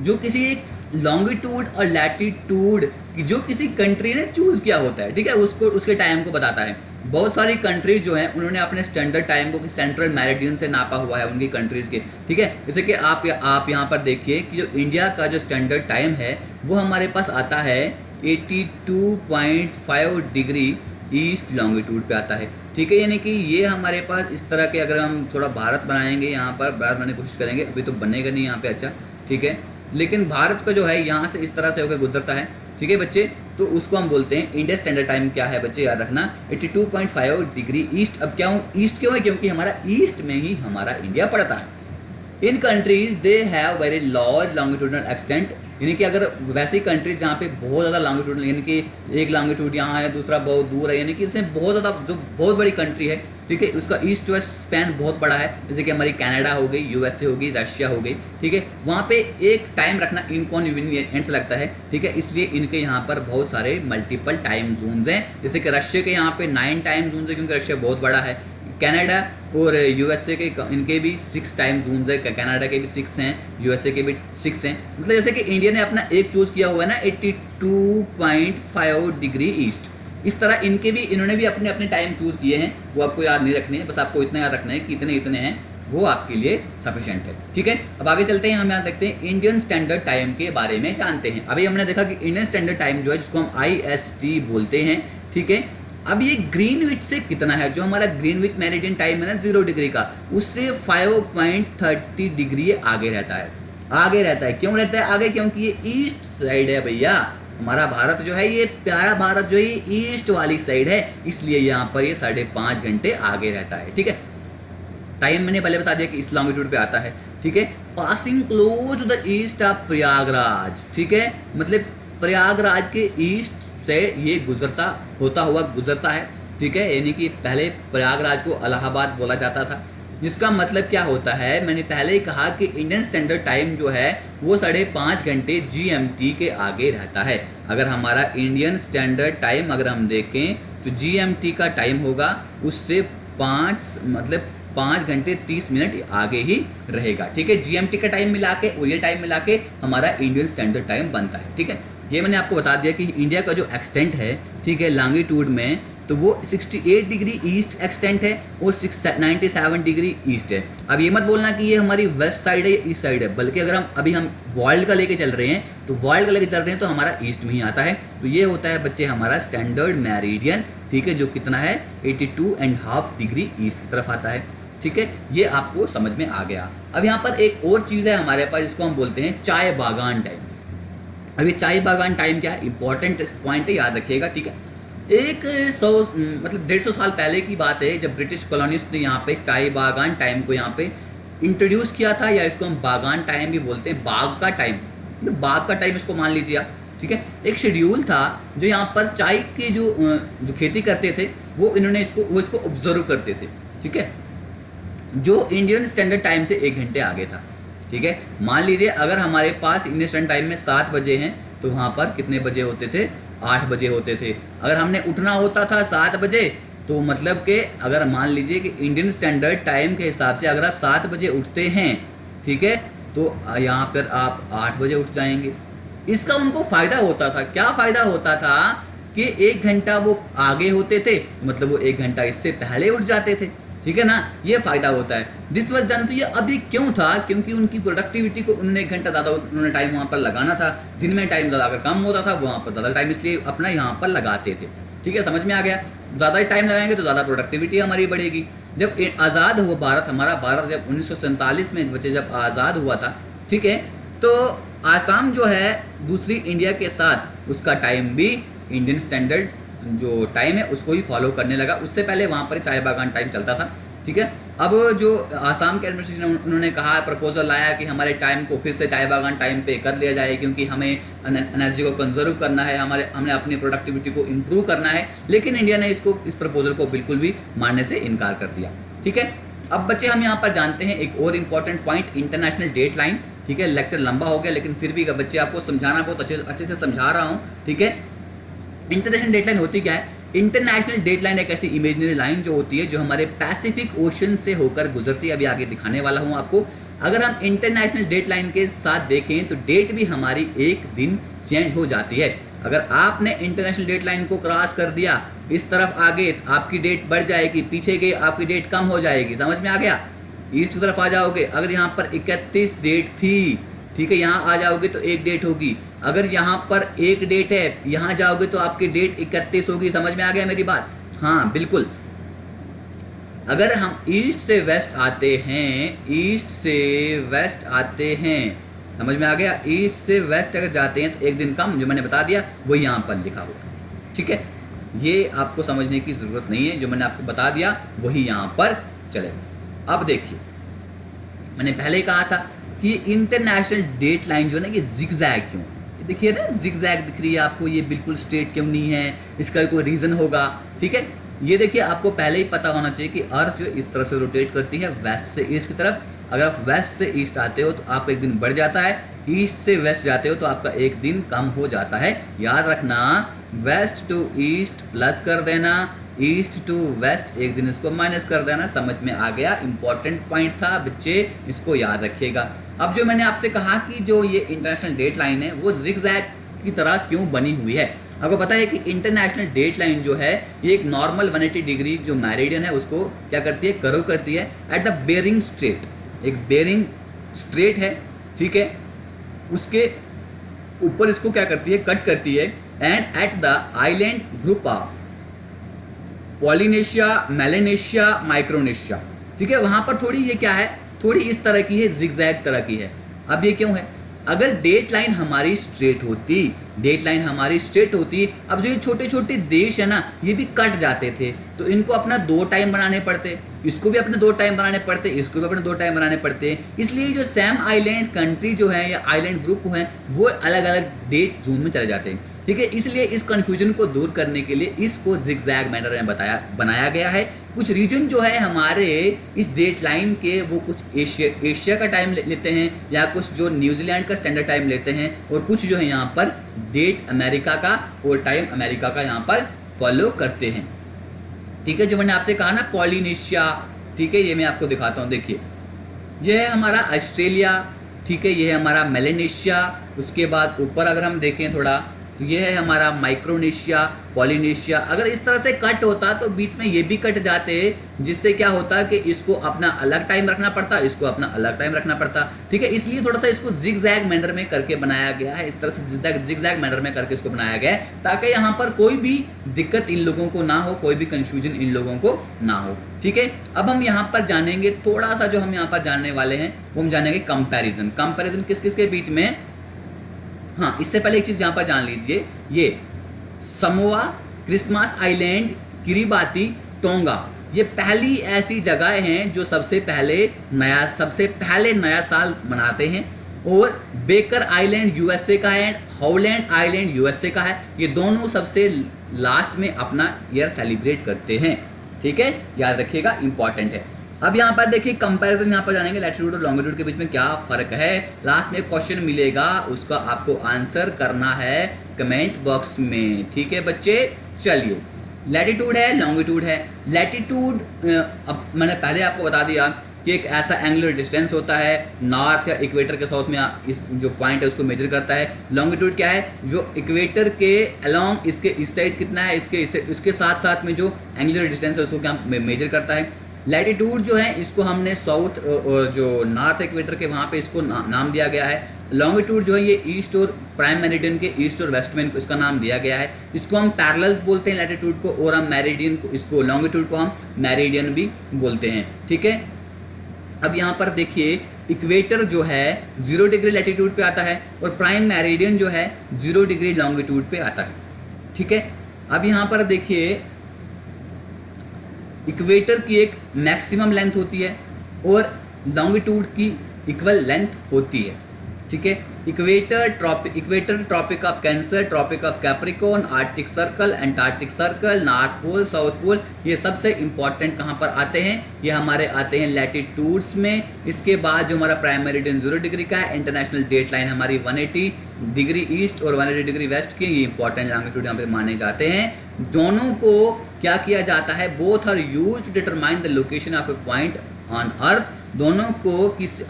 जो किसी एक लॉन्गिट्यूड और लैटिट्यूड की जो किसी कंट्री ने चूज किया होता है। ठीक है, उसको उसके टाइम को बताता है। बहुत सारी कंट्रीज जो हैं उन्होंने अपने स्टैंडर्ड टाइम को सेंट्रल मेरिडियन से नापा हुआ है उनकी कंट्रीज के। ठीक है, जैसे कि आप यहाँ पर देखिए कि जो इंडिया का जो स्टैंडर्ड टाइम है वो हमारे पास आता है 82.5 डिग्री ईस्ट लॉन्गिट्यूड पे आता है। ठीक है, यानी कि ये हमारे पास इस तरह के, अगर हम थोड़ा भारत बनाएंगे, यहाँ पर भारत बनाने की कोशिश करेंगे, अभी तो बनेगा नहीं यहाँ पे। अच्छा ठीक है, लेकिन भारत का जो है यहाँ से इस तरह से होकर गुजरता है। ठीक है बच्चे, तो उसको हम बोलते हैं इंडिया स्टैंडर्ड टाइम। क्या है बच्चे, याद रखना 82.5 डिग्री ईस्ट। अब क्या ईस्ट क्यों है, क्योंकि हमारा ईस्ट में ही हमारा इंडिया पड़ता है। इन countries they have very large longitudinal extent, यानी कि अगर वैसी कंट्रीज जहाँ पे बहुत ज़्यादा लॉन्गिट्यूड, यानी कि एक लॉन्गिट्यूड यहाँ है दूसरा बहुत दूर है, यानी कि इसमें बहुत ज़्यादा जो बहुत बड़ी कंट्री है। ठीक है, उसका ईस्ट वेस्ट स्पैन बहुत बड़ा है, जैसे कि हमारी कनाडा हो गई, यूएसए हो गई, रशिया हो गई। ठीक है, वहाँ पे एक टाइम रखना इनकॉन्वीनियंट से लगता है। ठीक है, इसलिए इनके यहाँ पर बहुत सारे मल्टीपल टाइम जोन्स हैं, जैसे कि रशिया के यहाँ पे 9 टाइम जोन्स है क्योंकि रशिया बहुत बड़ा है। कनाडा और यूएसए के इनके भी 6 टाइम जोन्स है, कनाडा के भी 6 हैं, यूएसए के भी 6 हैं। मतलब जैसे कि इंडिया ने अपना एक चूज़ किया हुआ है ना 82.5 डिग्री ईस्ट, इस तरह इनके भी, इन्होंने भी अपने अपने टाइम चूज़ किए हैं। वो आपको याद नहीं रखने हैं, बस आपको इतना याद रखना है कि इतने इतने हैं, वो आपके लिए सफिशिएंट है। ठीक है, अब आगे चलते हैं, हम यहाँ देखते हैं इंडियन स्टैंडर्ड टाइम के बारे में जानते हैं। अभी हमने देखा कि इंडियन स्टैंडर्ड टाइम जो है जिसको हम IST बोलते हैं। ठीक है, अब ये ग्रीनविच से कितना है, जो हमारा ग्रीनविच मेरिडियन टाइम है ना 0 डिग्री का, उससे 5.30 डिग्री आगे रहता है। आगे रहता है, क्यों रहता है आगे, क्योंकि ये ईस्ट साइड है भैया। हमारा भारत जो है, ये प्यारा भारत जो है ईस्ट वाली साइड है, इसलिए यहाँ पर ये 5.5 घंटे आगे रहता है। ठीक है, टाइम मैंने पहले बता दिया कि इस लॉन्गिट्यूड पे आता है। ठीक है, passing close to the east of Prayagraj. ठीक है, मतलब प्रयागराज के ईस्ट से ये होता हुआ गुजरता है। ठीक है, यानी कि पहले प्रयागराज को इलाहाबाद बोला जाता था, जिसका मतलब क्या होता है, मैंने पहले ही कहा कि इंडियन स्टैंडर्ड टाइम जो है वो 5.5 घंटे GMT के आगे रहता है। अगर हमारा इंडियन स्टैंडर्ड टाइम अगर हम देखें तो GMT का टाइम होगा उससे 5 घंटे 30 मिनट आगे ही रहेगा। ठीक है, GMT का टाइम मिला के और ये टाइम मिला के हमारा इंडियन स्टैंडर्ड टाइम बनता है। ठीक है, ये मैंने आपको बता दिया कि इंडिया का जो एक्सटेंट है, ठीक है, लॉन्गिट्यूड में, तो वो 68 डिग्री ईस्ट एक्सटेंट है और 97 डिग्री ईस्ट है। अब ये मत बोलना कि ये हमारी वेस्ट साइड है या ईस्ट साइड है, बल्कि अगर हम वर्ल्ड का लेके चल रहे हैं तो वर्ल्ड का लेके चल रहे हैं तो हमारा ईस्ट में ही आता है। तो ये होता है बच्चे हमारा स्टैंडर्ड मेरिडियन। ठीक है, जो कितना है 82.5 डिग्री ईस्ट की तरफ आता है। ठीक है, ये आपको समझ में आ गया। अब यहाँ पर एक और चीज़ है हमारे पास जिसको हम बोलते हैं चाय बागान टाइम। अभी चाय बागान टाइम क्या है, इंपॉर्टेंट पॉइंट है, याद रखिएगा। ठीक है, 150 साल पहले की बात है जब ब्रिटिश कॉलोनिस्ट ने यहाँ पे चाय बागान टाइम को यहाँ पे इंट्रोड्यूस किया था, या इसको हम बागान टाइम भी बोलते हैं, बाग का टाइम, बाग का टाइम इसको मान लीजिए आप। ठीक है, एक शेड्यूल था जो यहाँ पर चाय की जो खेती करते थे वो इसको ऑब्जर्व करते थे। ठीक है, जो इंडियन स्टैंडर्ड टाइम से 1 घंटे आगे था। ठीक है, मान लीजिए अगर हमारे पास इंडियन स्टैंडर्ड टाइम में 7 बजे हैं तो वहाँ पर कितने बजे होते थे, 8 बजे होते थे। अगर हमने उठना होता था 7 बजे तो मतलब कि अगर मान लीजिए कि इंडियन स्टैंडर्ड टाइम के हिसाब से अगर आप 7 बजे उठते हैं, ठीक है, तो यहाँ पर आप 8 बजे उठ जाएंगे। इसका उनको फ़ायदा होता था, क्या फ़ायदा होता था कि 1 घंटा वो आगे होते थे, मतलब वो 1 घंटा इससे पहले उठ जाते थे। ठीक है ना, ये फ़ायदा होता है। This was done. तो ये अभी क्यों था, क्योंकि उनकी प्रोडक्टिविटी को उन्होंने 1 घंटा ज़्यादा उन्होंने टाइम वहाँ पर लगाना था। दिन में टाइम ज़्यादा अगर कम होता था वहाँ पर ज़्यादा टाइम इसलिए अपना यहाँ पर लगाते थे। ठीक है, समझ में आ गया। ज़्यादा टाइम लगाएंगे तो ज़्यादा प्रोडक्टिविटी हमारी बढ़ेगी। जब आज़ाद हुआ भारत, हमारा भारत जब 1947 में बच्चे जब आज़ाद हुआ था, ठीक है, तो आसाम जो है दूसरी इंडिया के साथ उसका टाइम भी इंडियन स्टैंडर्ड जो टाइम है उसको ही फॉलो करने लगा। उससे पहले वहाँ पर चाय बागान टाइम चलता था, ठीक है। अब जो आसाम के एडमिनिस्ट्रेशन उन्होंने कहा, प्रपोजल लाया कि हमारे टाइम को फिर से चाय बागान टाइम पे कर लिया जाए, क्योंकि हमें एनर्जी को कंजर्व करना है, हमने अपनी प्रोडक्टिविटी को इम्प्रूव करना है। लेकिन इंडिया ने इस प्रपोजल को बिल्कुल भी मानने से इनकार कर दिया, ठीक है। अब बच्चे हम यहाँ पर जानते हैं एक और important point, international date line, ठीक है। लेक्चर लंबा हो गया लेकिन फिर भी बच्चे आपको समझाना बहुत अच्छे से समझा रहा हूँ, ठीक है। इंटरनेशनल डेट लाइन होती क्या है? इंटरनेशनल डेट लाइन एक ऐसी इमेजिनरी लाइन जो होती है जो हमारे पैसिफिक ओशन से होकर गुजरती है। अभी आगे दिखाने वाला हूँ आपको। अगर हम इंटरनेशनल डेट लाइन के साथ देखें तो डेट भी हमारी एक दिन चेंज हो जाती है। अगर आपने इंटरनेशनल डेट लाइन को क्रॉस कर दिया, इस तरफ आगे आपकी डेट बढ़ जाएगी, पीछे गए आपकी डेट कम हो जाएगी। समझ में आ गया? ईस्ट की तरफ आ जाओगे, अगर यहाँ पर 31 डेट थी, ठीक है, यहाँ आ जाओगे तो एक डेट होगी। अगर यहाँ पर एक डेट है, यहाँ जाओगे तो आपकी डेट 31 होगी। समझ में आ गया मेरी बात? हाँ बिल्कुल। अगर हम ईस्ट से वेस्ट आते हैं, ईस्ट से वेस्ट आते हैं, समझ में आ गया? ईस्ट से वेस्ट अगर जाते हैं तो एक दिन कम, जो मैंने बता दिया वो यहाँ पर लिखा होगा, ठीक है। ये आपको समझने की ज़रूरत नहीं है, जो मैंने आपको बता दिया वही यहाँ पर चलेगा। अब देखिए, मैंने पहले ही कहा था कि इंटरनेशनल डेट लाइन जो है ना, ये जिगजैग क्यों, देखिए ना जिगजैग दिख रही है आपको, ये बिल्कुल स्ट्रेट क्यों नहीं है? इसका कोई रीज़न होगा, ठीक है। ये देखिए, आपको पहले ही पता होना चाहिए कि अर्थ जो इस तरह से रोटेट करती है वेस्ट से ईस्ट की तरफ। अगर आप वेस्ट से ईस्ट आते हो तो आपका एक दिन बढ़ जाता है, ईस्ट से वेस्ट जाते हो तो आपका एक दिन कम हो जाता है। याद रखना, वेस्ट टू ईस्ट प्लस कर देना, ईस्ट टू वेस्ट एक दिन इसको माइनस कर देना। समझ में आ गया? इंपॉर्टेंट पॉइंट था बच्चे, इसको याद रखिएगा। अब जो मैंने आपसे कहा कि जो ये इंटरनेशनल डेट लाइन है वो जिगजैग की तरह क्यों बनी हुई है। आपको पता है कि इंटरनेशनल डेट लाइन जो है ये एक नॉर्मल 180 डिग्री जो मेरिडियन है उसको क्या करती है, कर्व करती है एट द बेरिंग स्ट्रेट। एक बेरिंग स्ट्रेट है, ठीक है, उसके ऊपर इसको क्या करती है, कट करती है। And at the island group of Polynesia, Melanesia, Micronesia, ठीक है, वहां पर थोड़ी ये क्या है, थोड़ी इस तरह की है, जिगजैग तरह की है। अब ये क्यों है? अगर डेट लाइन हमारी स्ट्रेट होती, डेट लाइन हमारी स्ट्रेट होती, अब जो ये छोटे छोटे देश है ना, ये भी कट जाते थे, तो इनको अपना 2 टाइम बनाने पड़ते, इसको भी अपने 2 टाइम बनाने पड़ते, इसको भी अपने 2 टाइम बनाने पड़ते। इसलिए जो सैम आइलैंड कंट्री जो है या आइलैंड ग्रुप है वो अलग अलग डेट जोन में चले जाते हैं, ठीक है। इसलिए इस कंफ्यूजन को दूर करने के लिए इसको जिगजैग मैनर में बनाया गया है। कुछ रीजन जो है हमारे इस डेट लाइन के वो कुछ एशिया का टाइम लेते हैं, या कुछ जो न्यूजीलैंड का स्टैंडर्ड टाइम लेते हैं, और कुछ जो है यहाँ पर डेट अमेरिका का और टाइम अमेरिका का यहाँ पर फॉलो करते हैं, ठीक है। जो मैंने आपसे कहा ना पॉलिनेशिया, ठीक है, ये मैं आपको दिखाता हूँ। देखिए, ये है हमारा ऑस्ट्रेलिया, ठीक है, ये है हमारा मेलेनेशिया। उसके बाद ऊपर अगर हम देखें थोड़ा तो ये है हमारा माइक्रोनेशिया, पॉलिनेशिया। अगर इस तरह से कट होता तो बीच में ये भी कट जाते, जिससे क्या होता कि इसको अपना अलग टाइम रखना पड़ता, इसको अपना अलग टाइम रखना पड़ता, ठीक है। इसलिए थोड़ा सा इसको जिगजैग मैनर में करके बनाया गया है, इस तरह से जिगजैग मैनर में करके इसको बनाया गया है, ताकि यहाँ पर कोई भी दिक्कत इन लोगों को ना हो, कोई भी कंफ्यूजन इन लोगों को ना हो, ठीक है। अब हम यहाँ पर जानेंगे थोड़ा सा, जो हम यहाँ पर जानने वाले हैं वो हम जानेंगे कंपैरिजन। कंपैरिजन किस किस के बीच में? हाँ, इससे पहले एक चीज़ यहाँ पर जान लीजिए, ये Samoa, Christmas island, Kiribati, tonga, ये पहली ऐसी जगह हैं जो सबसे पहले नया साल मनाते हैं। और बेकर आइलैंड यूएसए का है, हॉलैंड आइलैंड यूएसए का है। ये दोनों सबसे लास्ट में अपना ईयर सेलिब्रेट करते हैं, ठीक है, याद रखिएगा, इंपॉर्टेंट है। अब यहाँ पर देखिए कंपैरिजन, यहाँ पर जानेंगे लैटिट्यूड और लॉन्गिट्यूड के बीच में क्या फ़र्क है। लास्ट में क्वेश्चन मिलेगा, उसका आपको आंसर करना है कमेंट बॉक्स में, ठीक है बच्चे। चलिए, लैटिट्यूड है, लॉन्गिट्यूड है। लैटिट्यूड, अब मैंने पहले आपको बता दिया कि एक ऐसा एंगुलर डिस्टेंस होता है नॉर्थ या इक्वेटर के साउथ में, इस जो पॉइंट है उसको मेजर करता है। लॉन्गिट्यूड क्या है? जो इक्वेटर के अलोंग, इसके इस साइड कितना है, इसके साथ साथ में जो एंगुलर डिस्टेंस है उसको क्या मेजर करता है। लैटिट्यूड जो है इसको हमने साउथ और जो नॉर्थ इक्वेटर के वहाँ पे इसको नाम दिया गया है। लॉन्गिट्यूड जो है ये ईस्ट और प्राइम मेरिडियन के ईस्ट और वेस्ट में इनको इसका नाम दिया गया है। इसको हम पैरेलल्स बोलते हैं लैटिट्यूड को, और हम मेरिडियन को, इसको लॉन्गिट्यूड को हम मेरिडियन भी बोलते हैं, ठीक है। अब यहाँ पर देखिए इक्वेटर जो है 0 डिग्री लैटिट्यूड पे आता है और प्राइम मेरिडियन जो है 0 डिग्री लॉन्गिट्यूड पे आता है, ठीक है। अब यहाँ पर देखिए इक्वेटर की एक मैक्सिमम लेंथ होती है और लॉन्गिट्यूड की इक्वल लेंथ होती है, ठीक है। Equator Tropic of Cancer, tropic of Capricorn, Arctic Circle, Antarctic Circle, North Pole, South Pole, ये सबसे इंपॉर्टेंट कहाँ पर आते हैं, ये हमारे आते हैं लैटिट्यूड्स में। इसके बाद जो हमारा प्राइम मेरिडियन 0 डिग्री का है, इंटरनेशनल डेट लाइन हमारी 180 डिग्री ईस्ट और 180 डिग्री वेस्ट की, ये इंपॉर्टेंट लॉन्गिट्यूड यहाँ पे माने जाते हैं। दोनों को क्या किया जाता है, both are use to determine the location of a point on earth. दोनों को किसी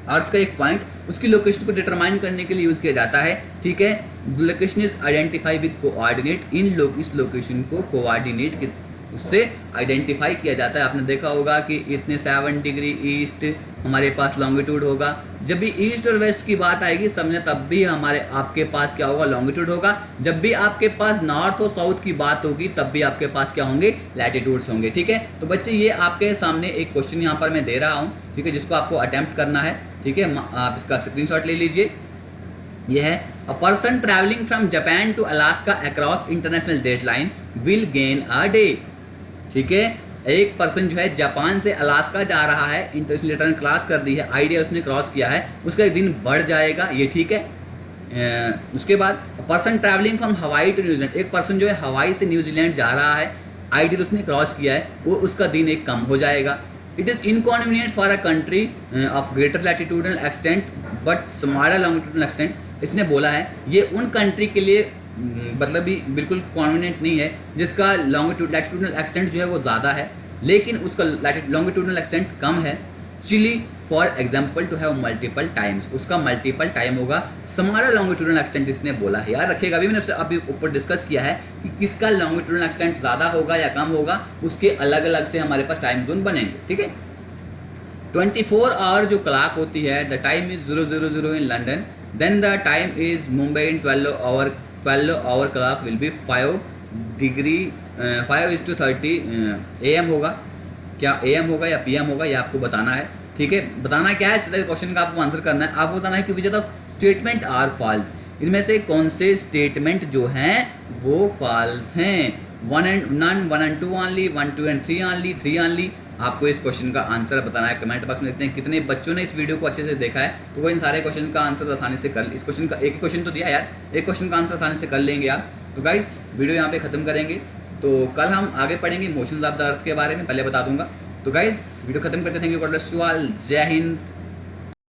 अर्थ का एक पॉइंट उसकी लोकेशन को डिटरमाइन करने के लिए यूज किया जाता है, ठीक है। Location is identify with coordinate, इस लोकेशन को कोऑर्डिनेट उससे आइडेंटिफाई किया जाता है। आपने देखा होगा कि इतने 7 डिग्री ईस्ट हमारे पास लॉन्गिट्यूड होगा। जब भी ईस्ट और वेस्ट की बात आएगी समझे, तब भी आपके पास क्या होगा, लॉन्गिट्यूड होगा। जब भी आपके पास नॉर्थ और साउथ की बात होगी तब भी आपके पास क्या होंगे, लैटिट्यूड्स होंगे, ठीक है। तो बच्चे ये आपके सामने एक क्वेश्चन यहाँ पर मैं दे रहा हूँ, ठीक है, जिसको आपको अटेम्प्ट करना है, ठीक है। आप इसका स्क्रीनशॉट ले लीजिए। यह है a person travelling from Japan to Alaska across international date line will gain a day, ठीक है। एक पर्सन जो है जापान से अलास्का जा रहा है, इंटरनेशनल डेट लाइन क्रॉस कर दी है, आइडिया उसने क्रॉस किया है, उसका एक दिन बढ़ जाएगा, ये ठीक है। उसके बाद पर्सन ट्रैवलिंग फ्रॉम हवाई टू न्यूजीलैंड, एक पर्सन जो है हवाई से न्यूजीलैंड जा रहा है, आइडिया उसने क्रॉस किया है, वो उसका दिन एक कम हो जाएगा। It is inconvenient for a country of greater latitudinal extent but smaller longitudinal extent, इसने बोला है ये उन कंट्री के लिए मतलब भी बिल्कुल कॉन्वीनियंट नहीं है जिसका लैटिट्यूडनल एक्सटेंट जो है वो ज़्यादा है लेकिन उसका लॉन्गिट्यूडनल एक्सटेंट कम है। Chile for example to have multiple times, उसका मल्टीपल टाइम होगा। स्मॉलर लॉन्गिट्यूडनल एक्सटेंट इसने बोला है, याद रखिएगा। अभी मैंने अभी ऊपर डिस्कस किया है कि किसका लॉन्गिट्यूडनल एक्सटेंट ज़्यादा होगा या कम होगा, उसके अलग अलग से हमारे पास टाइम जोन बनेंगे, ठीक है। 24 आवर जो क्लॉक होती है, the time is 000 in London, then the time is Mumbai in 12 hour clock will be 5:30 AM होगा। क्या AM होगा या PM होगा ये आपको बताना है, ठीक है। बताना क्या है, सीधा क्वेश्चन का आपको आंसर करना है। आपको बताना है कि which the statement are false, इनमें से कौन से स्टेटमेंट जो हैं वो फॉल्स हैं। 1 and none, 1 and 2 only, 1, 2 and 3 only, 3 only। आपको इस क्वेश्चन का आंसर बताना है। कमेंट बॉक्स में देखते हैं कितने बच्चों ने इस वीडियो को अच्छे से देखा है, तो वो इन सारे क्वेश्चन का आंसर आसानी से कर, इस क्वेश्चन का एक क्वेश्चन तो दिया यार, एक क्वेश्चन का आंसर आसानी से कर लेंगे आप। तो गाइस वीडियो यहाँ पे खत्म करेंगे, तो कल हम आगे पढ़ेंगे इमोशंस ऑफ द अर्थ के बारे में, पहले बता दूंगा। तो गाइस वीडियो खत्म करते, thank you, God bless you all, जय हिंद।